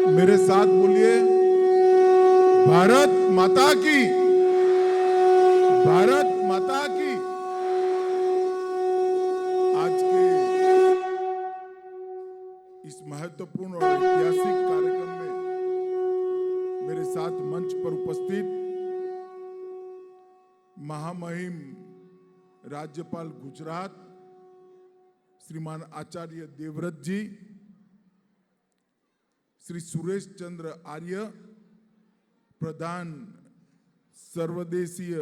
मेरे साथ बोलिए, भारत माता की, भारत माता की। आज के इस महत्वपूर्ण और ऐतिहासिक कार्यक्रम में मेरे साथ मंच पर उपस्थित महामहिम राज्यपाल गुजरात श्रीमान आचार्य देवव्रत जी, श्री सुरेश चंद्र आर्य, प्रधान सर्वदेशीय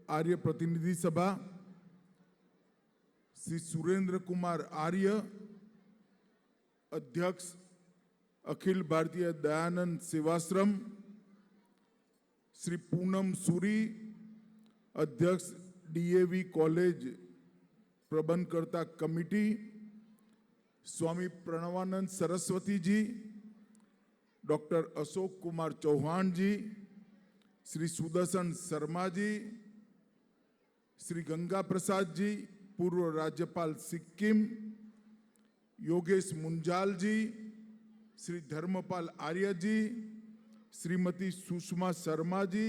आर्य प्रतिनिधि सभा, श्री सुरेंद्र कुमार आर्य, अध्यक्ष अखिल भारतीय दयानंद सेवाश्रम, श्री पूनम सूरी, अध्यक्ष डीएवी कॉलेज प्रबंधकर्ता कमिटी, स्वामी प्रणवानंद सरस्वती जी, डॉक्टर अशोक कुमार चौहान जी, श्री सुदर्शन शर्मा जी, श्री गंगा प्रसाद जी, पूर्व राज्यपाल सिक्किम, योगेश मुंजाल जी, श्री धर्मपाल आर्य जी, श्रीमती सुषमा शर्मा जी,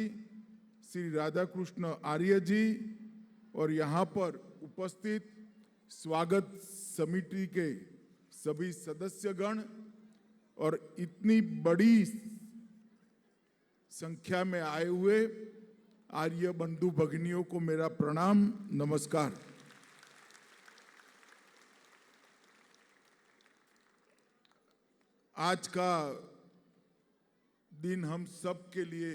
श्री राधाकृष्ण आर्य जी और यहाँ पर उपस्थित स्वागत समिति के सभी सदस्यगण और इतनी बड़ी संख्या में आए हुए आर्य बंधु भगिनियों को मेरा प्रणाम, नमस्कार। आज का दिन हम सब के लिए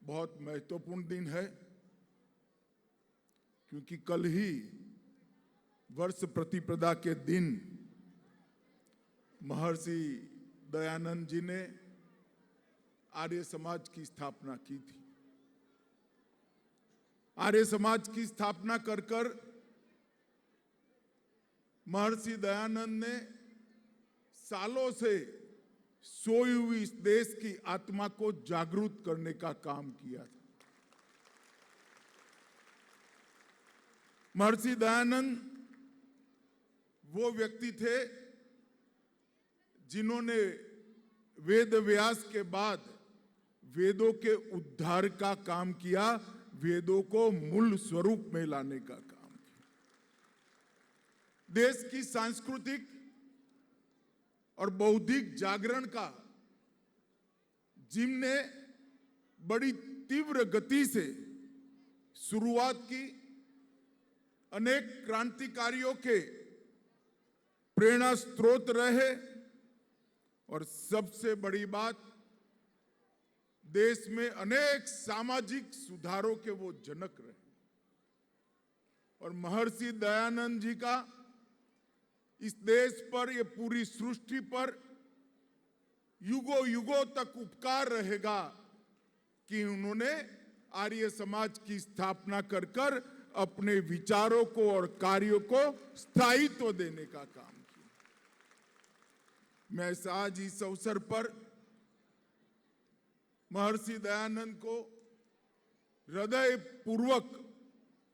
बहुत महत्वपूर्ण दिन है, क्योंकि कल ही वर्ष प्रतिपदा के दिन महर्षि दयानंद जी ने आर्य समाज की स्थापना की थी। आर्य समाज की स्थापना कर कर महर्षि दयानंद ने सालों से सोई हुई इस देश की आत्मा को जागरूक करने का काम किया था। महर्षि दयानंद वो व्यक्ति थे जिन्होंने वेद व्यास के बाद वेदों के उद्धार का काम किया, वेदों को मूल स्वरूप में लाने का काम किया। देश की सांस्कृतिक और बौद्धिक जागरण का जिनने बड़ी तीव्र गति से शुरुआत की, अनेक क्रांतिकारियों के प्रेरणा स्रोत रहे और सबसे बड़ी बात, देश में अनेक सामाजिक सुधारों के वो जनक रहे। और महर्षि दयानंद जी का इस देश पर, ये पूरी सृष्टि पर युगों युगों तक उपकार रहेगा कि उन्होंने आर्य समाज की स्थापना कर कर अपने विचारों को और कार्यों को स्थायित्व देने का काम किया। मैं आज इस अवसर पर महर्षि दयानंद को हृदय पूर्वक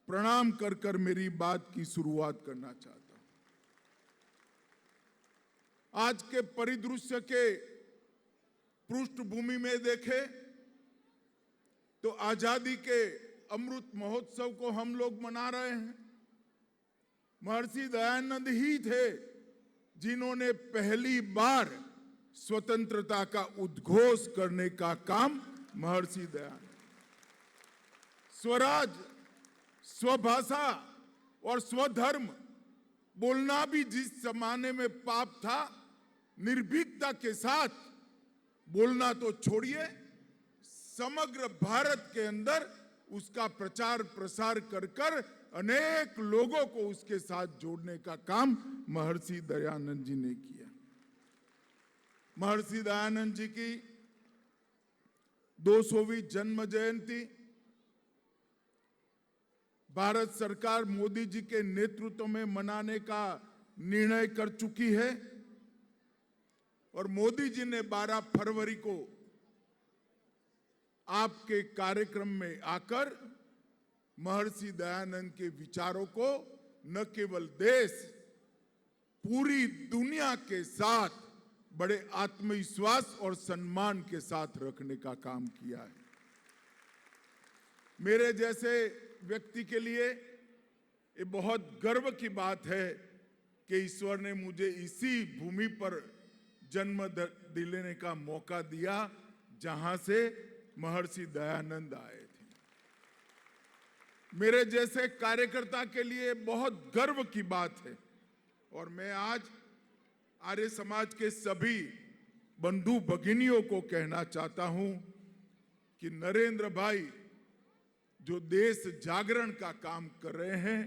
प्रणाम कर कर मेरी बात की शुरुआत करना चाहता हूं। आज के परिदृश्य के पृष्ठभूमि में देखें तो आजादी के अमृत महोत्सव को हम लोग मना रहे हैं। महर्षि दयानंद ही थे जिन्होंने पहली बार स्वतंत्रता का उद्घोष करने का काम महर्षि दयानंद। स्वराज, स्वभाषा और स्वधर्म बोलना भी जिस जमाने में पाप था, निर्भीकता के साथ बोलना तो छोड़िए, समग्र भारत के अंदर उसका प्रचार प्रसार कर कर अनेक लोगों को उसके साथ जोड़ने का काम महर्षि दयानंद जी ने किया। महर्षि दयानंद जी की 200वीं जन्म जयंती भारत सरकार मोदी जी के नेतृत्व में मनाने का निर्णय कर चुकी है और मोदी जी ने 12 फरवरी को आपके कार्यक्रम में आकर महर्षि दयानंद के विचारों को न केवल देश, पूरी दुनिया के साथ बड़े आत्मविश्वास और सम्मान के साथ रखने का काम किया है। मेरे जैसे व्यक्ति के लिए ये बहुत गर्व की बात है कि ईश्वर ने मुझे इसी भूमि पर जन्म दिलाने का मौका दिया जहां से महर्षि दयानंद आए थे। मेरे जैसे कार्यकर्ता के लिए बहुत गर्व की बात है और मैं आज आर्य समाज के सभी बंधु भगिनियों को कहना चाहता हूं कि नरेंद्र भाई जो देश जागरण का काम कर रहे हैं,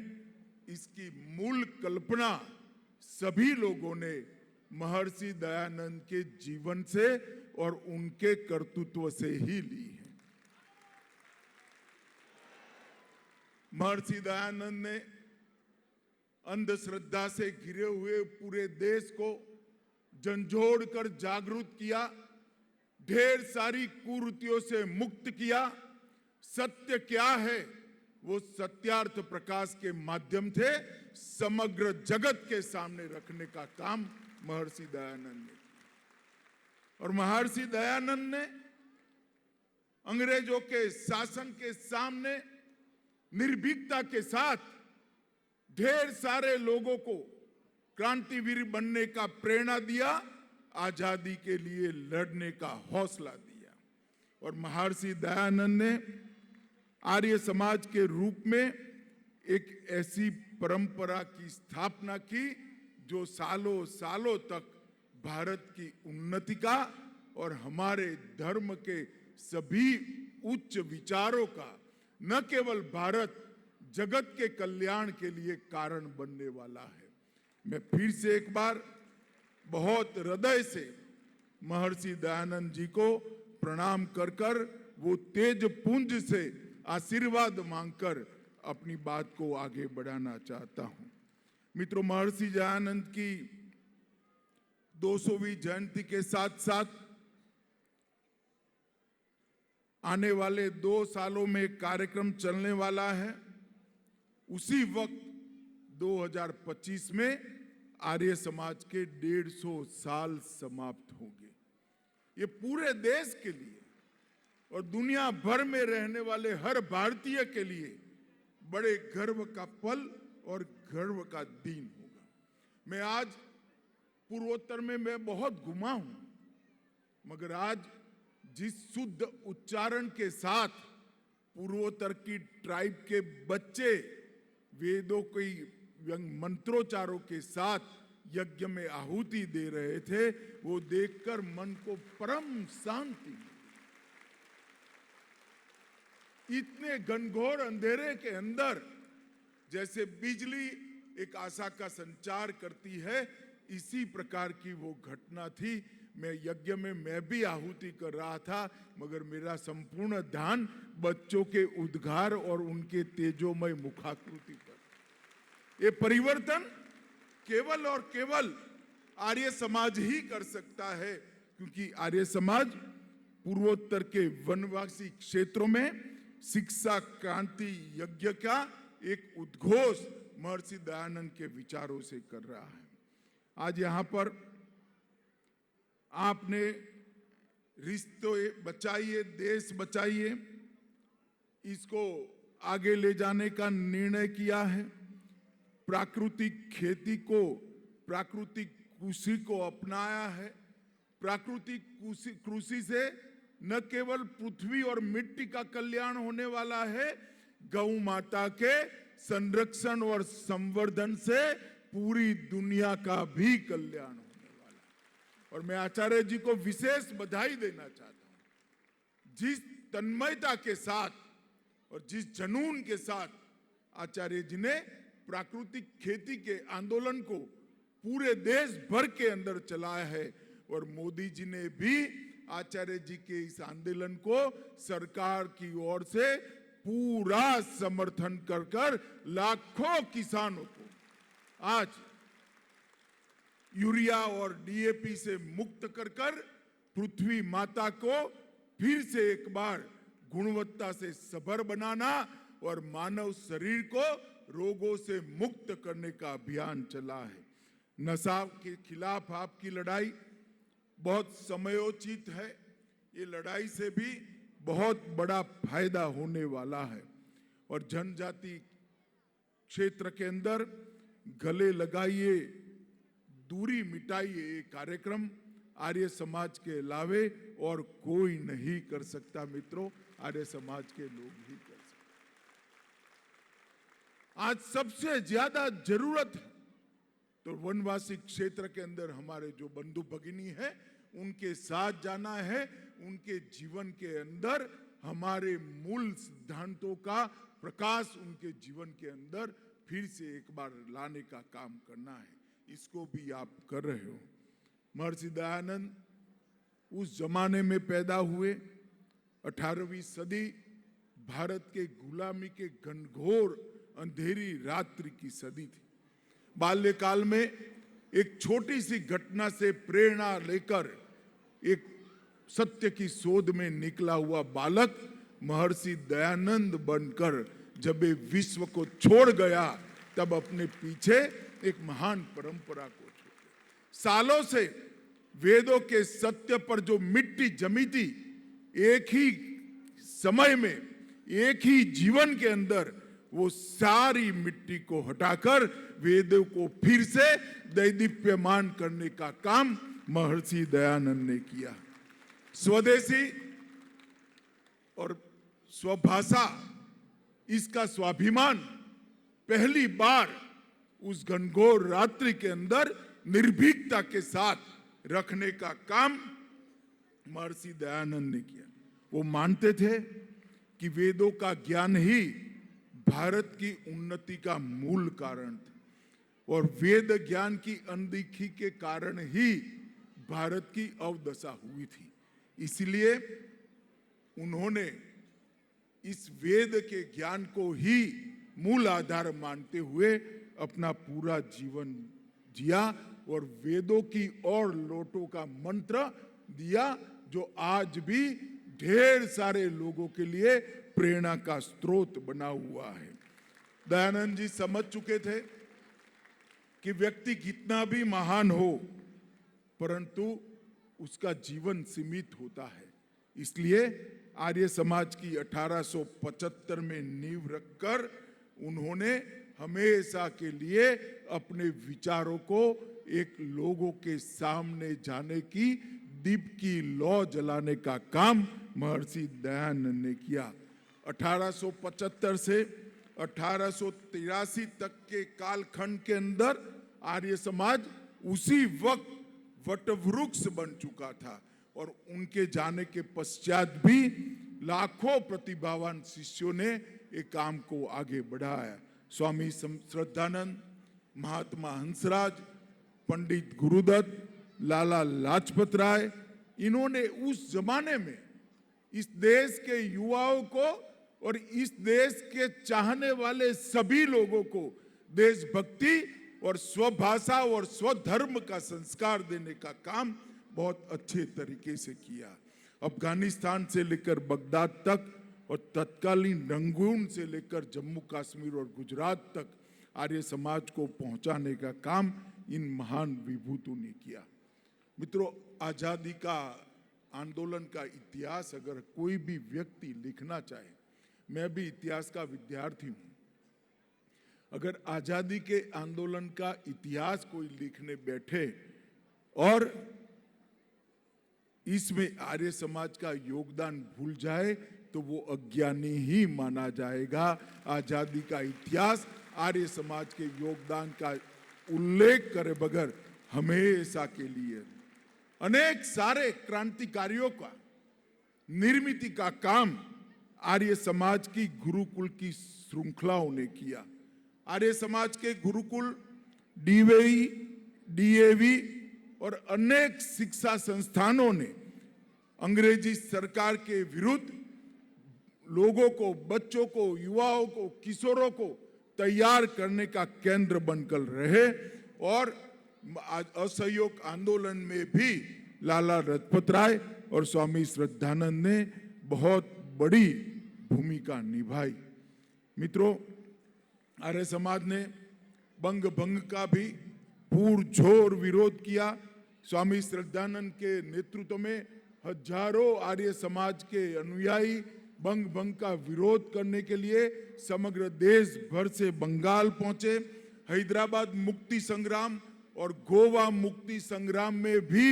इसकी मूल कल्पना सभी लोगों ने महर्षि दयानंद के जीवन से और उनके कर्तृत्व से ही ली है। महर्षि दयानंद ने अंधश्रद्धा से घिरे हुए पूरे देश को झंझोड़ कर जागरूक किया, ढेर सारी कुरीतियों से मुक्त किया। सत्य क्या है वो सत्यार्थ प्रकाश के माध्यम से समग्र जगत के सामने रखने का काम महर्षि दयानंद ने किया। और महर्षि दयानंद ने अंग्रेजों के शासन के सामने निर्भीकता के साथ ढेर सारे लोगों को क्रांतिवीर बनने का प्रेरणा दिया, आजादी के लिए लड़ने का हौसला दिया। और महर्षि दयानंद ने आर्य समाज के रूप में एक ऐसी परंपरा की स्थापना की जो सालों सालों तक भारत की उन्नति का और हमारे धर्म के सभी उच्च विचारों का न केवल भारत जगत के कल्याण के लिए कारण बनने वाला है। मैं फिर से एक बार बहुत हृदय से महर्षि दयानंद जी को प्रणाम कर कर वो तेज पुंज से आशीर्वाद मांगकर अपनी बात को आगे बढ़ाना चाहता हूं। मित्रों, महर्षि दयानंद की 200वीं जयंती के साथ साथ आने वाले 2 सालों में कार्यक्रम चलने वाला है। उसी वक्त 2025 में आर्य समाज के 150 साल समाप्त होंगे। ये पूरे देश के लिए और दुनिया भर में रहने वाले हर भारतीय के लिए बड़े गर्व का पल और गर्व का दिन होगा। मैं आज पूर्वोत्तर में मैं बहुत घुमा हूं, मगर आज जिस शुद्ध उच्चारण के साथ पूर्वोत्तर की ट्राइब के बच्चे वेदों के मंत्रोच्चारों के साथ यज्ञ में आहुति दे रहे थे, वो देखकर मन को परम शांति मिली। इतने घनघोर अंधेरे के अंदर जैसे बिजली एक आशा का संचार करती है, इसी प्रकार की वो घटना थी। मैं यज्ञ में मैं भी आहुति कर रहा था, मगर मेरा संपूर्ण ध्यान बच्चों के उद्गार और उनके तेजोमय मुखाकृति पर। ये परिवर्तन केवल और केवल आर्य समाज ही कर सकता है, क्योंकि आर्य समाज पूर्वोत्तर के वनवासी क्षेत्रों में शिक्षा क्रांति यज्ञ का एक उद्घोष महर्षि दयानंद के विचारों से कर रहा है। आज यहां पर आपने रिश्ते बचाइए देश बचाइए, इसको आगे ले जाने का निर्णय किया है। प्राकृतिक खेती को, प्राकृतिक कृषि को अपनाया है। प्राकृतिक कृषि से न केवल पृथ्वी और मिट्टी का कल्याण होने वाला है, गौ माता के संरक्षण और संवर्धन से पूरी दुनिया का भी कल्याण होने वाला है। और मैं आचार्य जी को विशेष बधाई देना चाहता हूं। जिस तन्मयता के साथ और जिस जुनून के साथ आचार्य जी ने प्राकृतिक खेती के आंदोलन को पूरे देश भर के अंदर चलाया है, और मोदी जी ने भी आचार्य जी के इस आंदोलन को सरकार की ओर से पूरा समर्थन कर लाखों किसानों को आज यूरिया और डीएपी से मुक्त कर पृथ्वी माता को फिर से एक बार गुणवत्ता से सभर बनाना और मानव शरीर को रोगों से मुक्त करने का अभियान चला है। नशा के खिलाफ आपकी लड़ाई, बहुत समयोचित है। ये लड़ाई से भी बहुत बड़ा फायदा होने वाला है। और जनजाति क्षेत्र के अंदर गले लगाइए, दूरी मिटाइए, ये कार्यक्रम आर्य समाज के अलावे और कोई नहीं कर सकता। मित्रों, आर्य समाज के लोग ही कर सकते। आज सबसे ज्यादा जरूरत है तो वनवासी क्षेत्र के अंदर हमारे जो बंधु भगिनी है उनके साथ जाना है, उनके जीवन के अंदर हमारे मूल सिद्धांतों का प्रकाश उनके जीवन के अंदर फिर से एक बार लाने का काम करना है। इसको भी आप कर रहे हो। महर्षि दयानंद उस जमाने में पैदा हुए, 18वीं सदी भारत के गुलामी के घनघोर अंधेरी रात्रि की सदी थी। बाल्यकाल में एक छोटी सी घटना से प्रेरणा लेकर एक सत्य की शोध में निकला हुआ बालक महर्षि दयानंद बनकर जब ये विश्व को छोड़ गया तब अपने पीछे एक महान परंपरा को छोड़ गया। सालों से वेदों के सत्य पर जो मिट्टी जमी थी, एक ही समय में एक ही जीवन के अंदर वो सारी मिट्टी को हटाकर वेदों को फिर से दैदीप्यमान करने का काम महर्षि दयानंद ने किया। स्वदेशी और स्वभाषा, इसका स्वाभिमान पहली बार उस घनघोर रात्रि के अंदर निर्भीकता के साथ रखने का काम महर्षि दयानंद ने किया। वो मानते थे कि वेदों का ज्ञान ही भारत की उन्नति का मूल कारण था और वेद ज्ञान की अनदेखी के कारण ही भारत की अवदशा हुई थी। इसलिए उन्होंने इस वेद के ज्ञान को ही मूल आधार मानते हुए अपना पूरा जीवन जिया और वेदों की और लोटों का मंत्र दिया, जो आज भी ढेर सारे लोगों के लिए प्रेरणा का स्रोत बना हुआ है। दयानंद जी समझ चुके थे कि व्यक्ति कितना भी महान हो परंतु उसका जीवन सीमित होता है। इसलिए आर्य समाज की 1875 में नींव रखकर उन्होंने हमेशा के लिए अपने विचारों को एक लोगों के सामने जाने की दीप की लौ जलाने का काम महर्षि दयानंद ने किया। 1875 से 1883 तक के कालखंड के अंदर आर्य समाज उसी वक्त वटवृक्ष बन चुका था और उनके जाने के पश्चात भी लाखों प्रतिभावान शिष्यों ने एक काम को आगे बढ़ाया। स्वामी श्रद्धानंद, महात्मा हंसराज, पंडित गुरुदत्त, लाला लाजपत राय, इन्होंने उस जमाने में इस देश के युवाओं को और इस देश के चाहने वाले सभी लोगों को देशभक्ति और स्वभाषा और स्वधर्म का संस्कार देने का काम बहुत अच्छे तरीके से किया। अफगानिस्तान से लेकर बगदाद तक और तत्कालीन रंगून से लेकर जम्मू कश्मीर और गुजरात तक आर्य समाज को पहुंचाने का काम इन महान विभूतों ने किया। मित्रों, आजादी का आंदोलन का इतिहास अगर कोई भी व्यक्ति लिखना चाहे, मैं भी इतिहास का विद्यार्थी हूं, अगर आजादी के आंदोलन का इतिहास कोई लिखने बैठे और इसमें आर्य समाज का योगदान भूल जाए तो वो अज्ञानी ही माना जाएगा। आजादी का इतिहास आर्य समाज के योगदान का उल्लेख करे बगैर हमेशा के लिए अनेक सारे क्रांतिकारियों का निर्मित का काम आर्य समाज की गुरुकुल की श्रृंखलाओं ने किया। आर्य समाज के गुरुकुल, डीवेई, डीएवी और अनेक शिक्षा संस्थानों ने अंग्रेजी सरकार के विरुद्ध लोगों को, बच्चों को, युवाओं को, किशोरों को तैयार करने का केंद्र बनकर रहे और असहयोग आंदोलन में भी लाला लाजपत राय और स्वामी श्रद्धानंद ने बहुत बड़ी भूमिका निभाई। मित्रों, आर्य समाज ने बंग भंग का भी पुरजोर विरोध किया। स्वामी श्रद्धानंद के नेतृत्व में हजारों आर्य समाज के अनुयायी बंग भंग का विरोध करने के लिए समग्र देश भर से बंगाल पहुंचे। हैदराबाद मुक्ति संग्राम और गोवा मुक्ति संग्राम में भी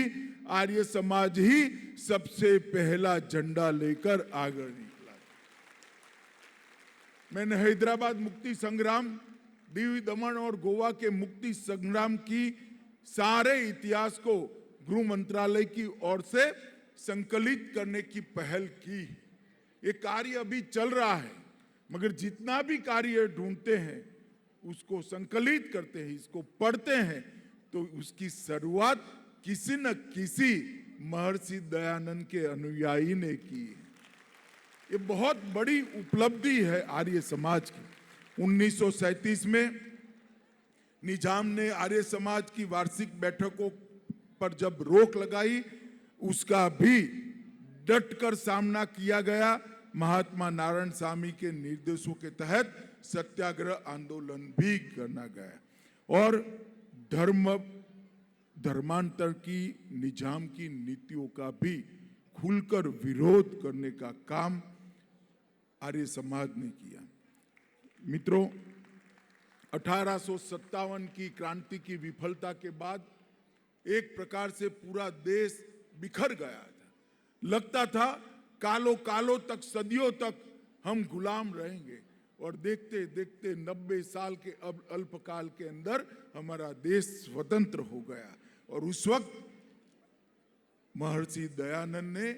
आर्य समाज ही सबसे पहला झंडा लेकर आगे निकला। मैंने हैदराबाद मुक्ति संग्राम, दीव दमन और गोवा के मुक्ति संग्राम की सारे इतिहास को गृह मंत्रालय की ओर से संकलित करने की पहल की। ये कार्य अभी चल रहा है, मगर जितना भी कार्य ढूंढते हैं उसको संकलित करते हैं, इसको पढ़ते हैं, तो उसकी शुरुआत किसी न किसी महर्षि दयानंद के अनुयायी ने की। ये बहुत बड़ी उपलब्धि है आर्य समाज की। 1937 में निजाम ने आर्य समाज की वार्षिक बैठकों पर जब रोक लगाई, उसका भी डटकर सामना किया गया। महात्मा नारायण स्वामी के निर्देशों के तहत सत्याग्रह आंदोलन भी करना गया और धर्मांतर की निजाम की नीतियों का भी खुलकर विरोध करने का काम आर्य समाज ने किया। मित्रों, 1857 की क्रांति की विफलता के बाद एक प्रकार से पूरा देश बिखर गया था। लगता था कालों कालों तक, सदियों तक हम गुलाम रहेंगे, और देखते देखते 90 साल के अब अल्पकाल के अंदर हमारा देश स्वतंत्र हो गया। और उस वक्त महर्षि दयानंद ने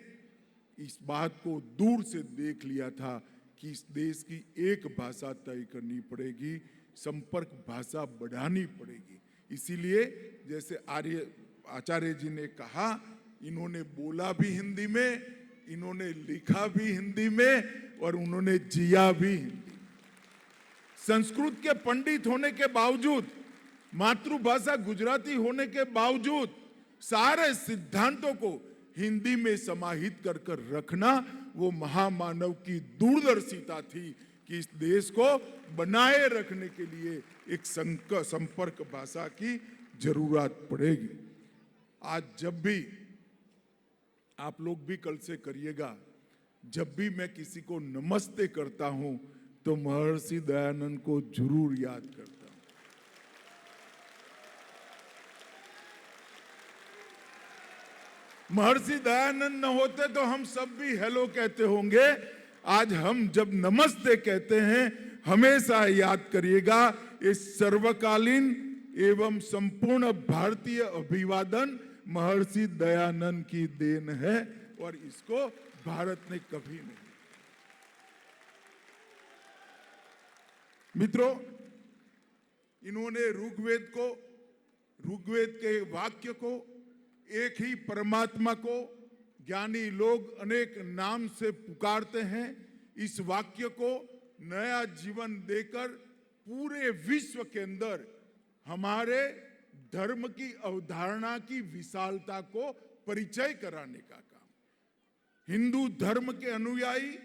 इस बात को दूर से देख लिया था कि इस देश की एक भाषा तय करनी पड़ेगी, संपर्क भाषा बढ़ानी पड़ेगी। इसीलिए जैसे आचार्य जी ने कहा, इन्होंने बोला भी हिंदी में, इन्होंने लिखा भी हिंदी में, और उन्होंने जिया भी हिंदी। संस्कृत के पंडित होने के बावजूद, मातृभाषा गुजराती होने के बावजूद, सारे सिद्धांतों को हिंदी में समाहित कर कर रखना वो महामानव की दूरदर्शिता थी कि इस देश को बनाए रखने के लिए एक संपर्क भाषा की जरूरत पड़ेगी। आज जब भी आप लोग भी कल से करिएगा, जब भी मैं किसी को नमस्ते करता हूं तो महर्षि दयानंद को जरूर याद करता हूं। महर्षि दयानंद न होते तो हम सब भी हेलो कहते होंगे। आज हम जब नमस्ते कहते हैं, हमेशा याद करिएगा, इस सर्वकालीन एवं संपूर्ण भारतीय अभिवादन महर्षि दयानंद की देन है, और इसको भारत ने कभी नहीं। मित्रों, इन्होंने ऋग्वेद के वाक्य को, एक ही परमात्मा को ज्ञानी लोग अनेक नाम से पुकारते हैं। इस वाक्य को नया जीवन देकर पूरे विश्व के अंदर हमारे धर्म की अवधारणा की विशालता को परिचय कराने का काम। हिंदू धर्म के अनुयायी,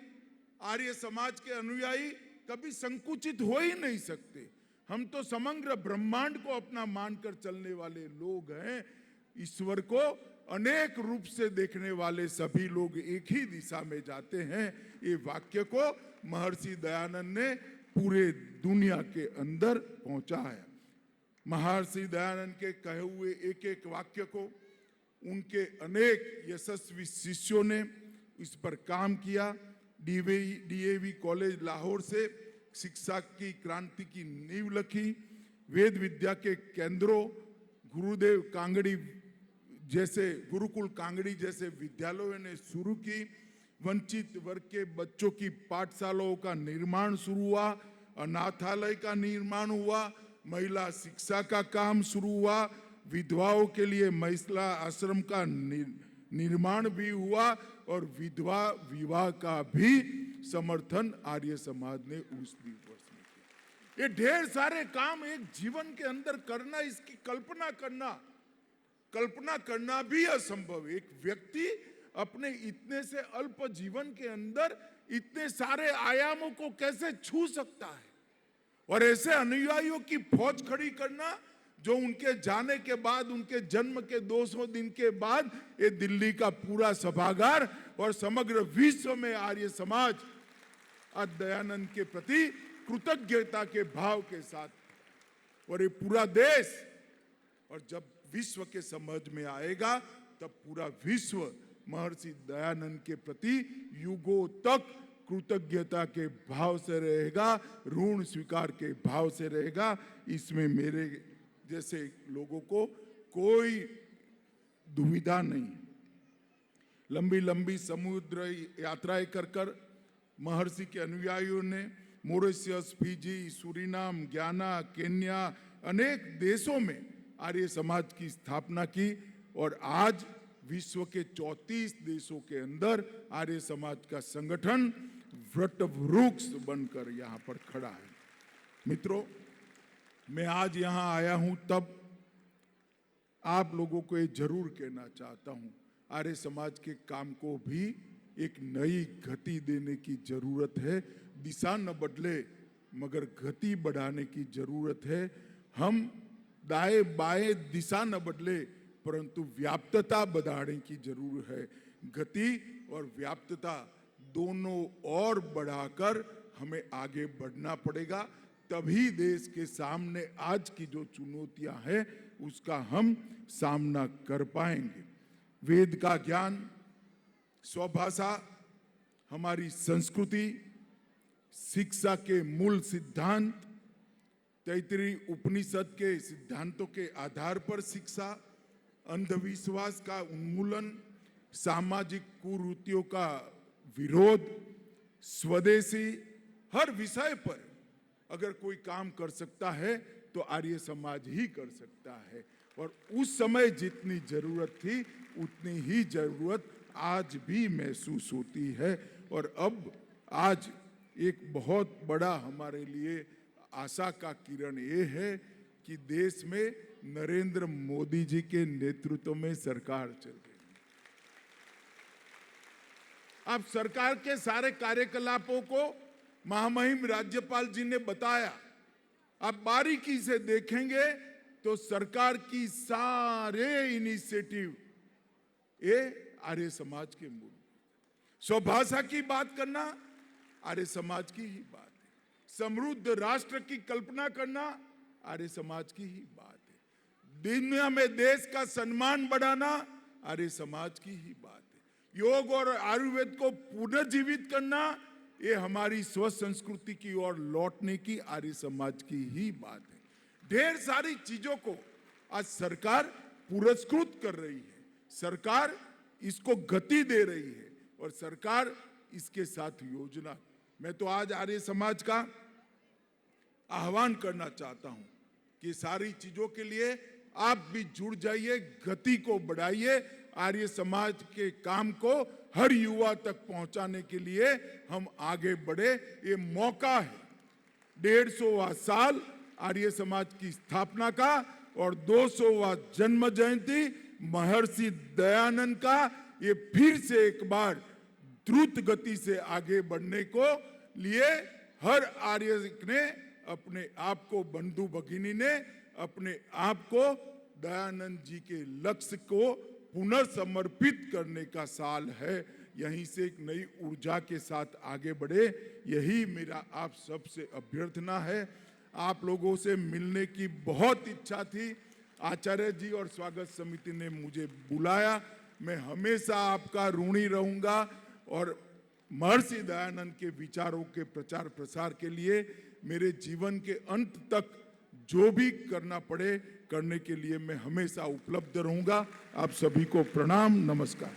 आर्य समाज के अनुयायी कभी संकुचित हो ही नहीं सकते। हम तो समग्र ब्रह्मांड को अपना मानकर चलने वाले लोग हैं। ईश्वर को अनेक रूप से देखने वाले सभी लोग एक ही दिशा में जाते हैं। ये वाक्य को महर्षि दयानंद ने पूरे दुनिया के अंदर पहुंचा है। महर्षि दयानंद के कहे हुए एक एक वाक्य को उनके अनेक यशस्वी शिष्यों ने इस पर काम किया। डीएवी कॉलेज लाहौर से शिक्षा की क्रांति की नींव रखी। वेद विद्या के केंद्रों, गुरुकुल कांगड़ी जैसे विद्यालयों ने शुरू की। वंचित वर्ग के बच्चों की पाठशालाओं का निर्माण शुरू हुआ, अनाथालय का निर्माण हुआ, महिला शिक्षा का काम शुरू हुआ, विधवाओं के लिए महिला आश्रम का निर्माण भी हुआ, और विधवा विवाह का भी समर्थन आर्य समाज ने उस वर्ष में किया। ये ढेर सारे काम एक जीवन के अंदर करना, इसकी कल्पना करना भी असंभव है। एक व्यक्ति अपने इतने से अल्प जीवन के अंदर इतने सारे आयामों को कैसे छू सकता है, और ऐसे अनुयायियों की फौज खड़ी करना जो उनके जाने के बाद, उनके जन्म के 200 दिन के बाद ये दिल्ली का पूरा सभागार और समग्र विश्व में आर्य समाज आज दयानंद के प्रति कृतज्ञता के भाव के साथ, और ये पूरा देश, और जब विश्व के समझ में आएगा तब पूरा विश्व महर्षि दयानंद के प्रति युगों तक कृतज्ञता के भाव से रहेगा, ऋण स्वीकार के भाव से रहेगा। इसमें मेरे जैसे लोगों को कोई दुविधा नहीं। लंबी लंबी समुद्र यात्राएं कर महर्षि के अनुयायियों ने मॉरिशस, फिजी, सूरीनाम, ज्ञाना, केन्या अनेक देशों में आर्य समाज की स्थापना की, और आज विश्व के 34 देशों के अंदर आर्य समाज का संगठन वटवृक्ष बनकर यहाँ पर खड़ा है। मित्रों, मैं आज यहाँ आया हूँ तब आप लोगों को ये जरूर कहना चाहता हूँ, आर्य समाज के काम को भी एक नई गति देने की जरूरत है। दिशा न बदले मगर गति बढ़ाने की जरूरत है। हम दाएं बाएं दिशा न बदले परंतु व्याप्तता बढ़ाने की जरूरत है। गति और व्याप्तता दोनों और बढ़ाकर हमें आगे बढ़ना पड़ेगा, तभी देश के सामने आज की जो चुनौतियां हैं उसका हम सामना कर पाएंगे। वेद का ज्ञान, स्वभाषा, हमारी संस्कृति, शिक्षा के मूल सिद्धांत, तैत्तिरीय उपनिषद के सिद्धांतों के आधार पर शिक्षा, अंधविश्वास का उन्मूलन, सामाजिक कुरीतियों का विरोध, स्वदेशी, हर विषय पर अगर कोई काम कर सकता है तो आर्य समाज ही कर सकता है। और उस समय जितनी जरूरत थी उतनी ही जरूरत आज भी महसूस होती है। और अब आज एक बहुत बड़ा हमारे लिए आशा का किरण ये है कि देश में नरेंद्र मोदी जी के नेतृत्व में सरकार चल रही है। अब सरकार के सारे कार्यकलापों को महामहिम राज्यपाल जी ने बताया। आप बारीकी से देखेंगे तो सरकार की सारे इनिशिएटिव ये आर्य समाज के मूल। स्वभाषा की बात करना आर्य समाज की ही बात है। समृद्ध राष्ट्र की कल्पना करना आर्य समाज की ही बात है। दुनिया में देश का सम्मान बढ़ाना आर्य समाज की ही बात है। योग और आयुर्वेद को पुनर्जीवित करना ये हमारी स्व संस्कृति की ओर लौटने की आर्य समाज की ही बात है। ढेर सारी चीजों को आज सरकार पुरस्कृत कर रही है, सरकार इसको गति दे रही है और सरकार इसके साथ योजना। मैं तो आज आर्य समाज का आह्वान करना चाहता हूं कि सारी चीजों के लिए आप भी जुड़ जाइए, गति को बढ़ाइए। आर्य समाज के काम को हर युवा तक पहुंचाने के लिए हम आगे बढ़े। ये मौका है 150वां साल आर्य समाज की स्थापना का और 200वां जन्म जयंती महर्षि दयानंद का, ये फिर से एक बार द्रुत गति से आगे बढ़ने को लिए हर आर्य ने अपने आप को, बंधु भगिनी ने अपने आप को दयानंद जी के लक्ष्य को पुनर्समर्पित करने का साल है। यहीं से एक नई ऊर्जा के साथ आगे बढ़े, यही मेरा आप सबसे अभ्यर्थना है। आप लोगों से मिलने की बहुत इच्छा थी। आचार्य जी और स्वागत समिति ने मुझे बुलाया। मैं हमेशा आपका ऋणी रहूंगा और महर्षि दयानंद के विचारों के प्रचार प्रसार के लिए मेरे जीवन के अंत तक जो भी करना पड़े करने के लिए मैं हमेशा उपलब्ध रहूंगा। आप सभी को प्रणाम, नमस्कार।